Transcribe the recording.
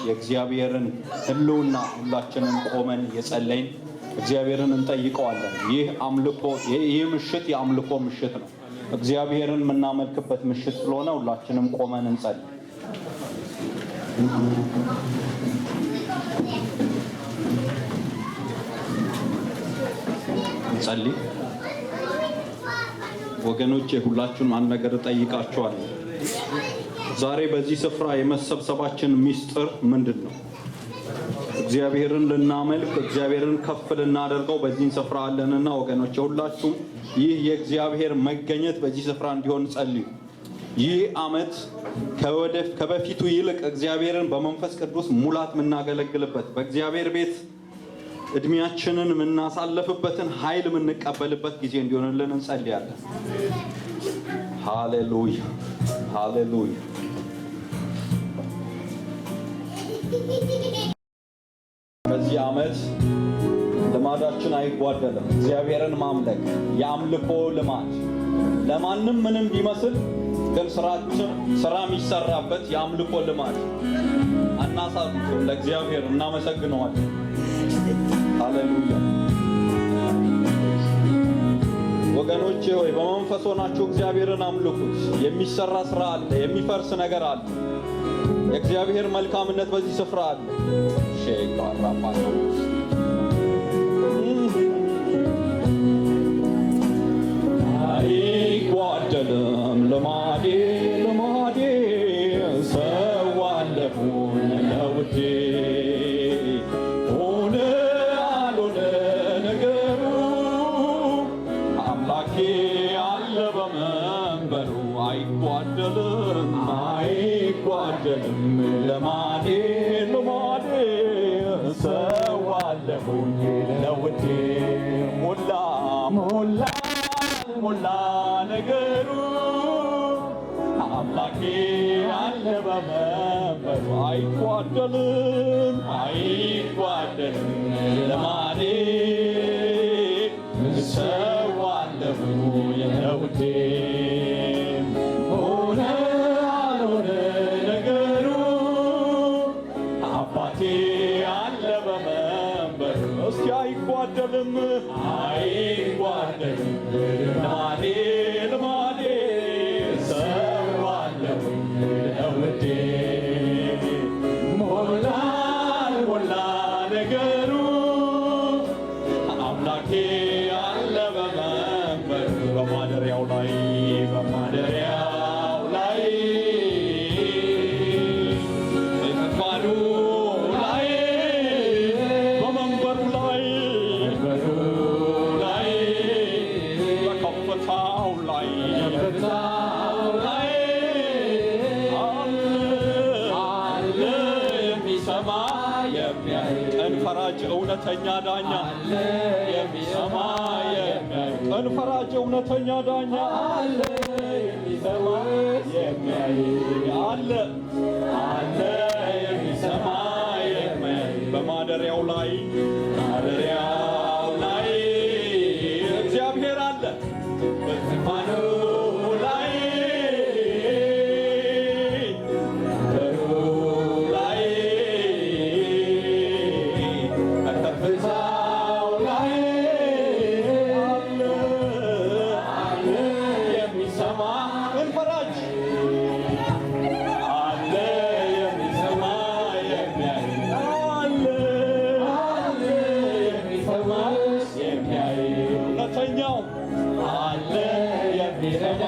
የእግዚአብሔርን ህልውና ሁላችንም ቆመን የጸለይን እግዚአብሔርን እንጠይቀዋለን። ይህ አምልኮ ይህ ምሽት የአምልኮ ምሽት ነው። እግዚአብሔርን የምናመልክበት ምሽት ስለሆነ ሁላችንም ቆመን እንጸልይ። እንጸልይ ወገኖቼ። ሁላችሁም አንድ ነገር እጠይቃችኋለሁ። ዛሬ በዚህ ስፍራ የመሰብሰባችን ሚስጥር ምንድነው? እግዚአብሔርን ልናመልክ እግዚአብሔርን ከፍ ልናደርገው በዚህ ስፍራ አለንና ወገኖቼ ሁላችሁም ይህ የእግዚአብሔር መገኘት በዚህ ስፍራ እንዲሆን ጸልዩ። ይህ ዓመት ከበፊቱ ይልቅ እግዚአብሔርን በመንፈስ ቅዱስ ሙላት የምናገለግልበት በእግዚአብሔር ቤት እድሜያችንን የምናሳልፍበትን ኃይል የምንቀበልበት ጊዜ እንዲሆንልን እንጸልያለን። ሃሌሉያ ሃሌሉያ። በዚህ ዓመት ልማዳችን አይጓደልም። እግዚአብሔርን ማምለክ የአምልኮ ልማድ ለማንም ምንም ቢመስል ግን ስራ የሚሰራበት የአምልኮ ልማድ አናሳልፍም። ለእግዚአብሔር እናመሰግነዋለን። ሃሌሉያ። ወገኖቼ ሆይ በመንፈስ ሆናችሁ እግዚአብሔርን አምልኩት። የሚሰራ ስራ አለ፣ የሚፈርስ ነገር አለ። የእግዚአብሔር መልካምነት በዚህ ስፍራ አለ። ሼካራፓና አይጓደልም ልማዴ ልማዴ ሰዋለሁኝ ለውዴ ሆነ አልሆነ ነገሩ አምላኬ አለ በመንበሩ አይጓደልም አይጓደልም ልማዴ ልማዴ ሰዋለሁኝ ለውዴ ሞላ ሞላ ሞላ ነገሩ አምላኬ አለ በመንበሩ አይጓደልም አይጓደልም ልማዴ ሰዋለሁኝ ለውዴ ሆነ አልሆነ ነገሩ አባቴ አለ በመንበሩ እስኪ አይጓደልም አይጓደልም ልማዴ ልማዴ ሰዋለሁኝ ለውዴ ሞላ ሞላ ነገሩ አምላኬ አለ በመንበሩ በማደሪያው ላይ በማደሪያው ላይ በዙፋኑ ላይ በመንበሩ ላይ በከፍታው ላይ አለ የሚሰማ የሚያይ ቀን ፈራጅ እውነተኛ ዳኛ አለ የሚሰማ የሚያይ ቀን ፈራጅ እውነተኛ ዳኛ አለ የሚሰማ የሚያይ አለ አለ የሚሰማ የሚያይ በማደሪያው ላይ ማደሪያው ላይ እግዚአብሔር አለ በዙፋኑ ላይ ላይ በከፍታው ላይ አለ አለ የሚሰማ ፈራጅ አለ የሚሰማ የሚያይ አለ አለ የሚሰማ የሚያይ እውነተኛው አለ የሚሰማ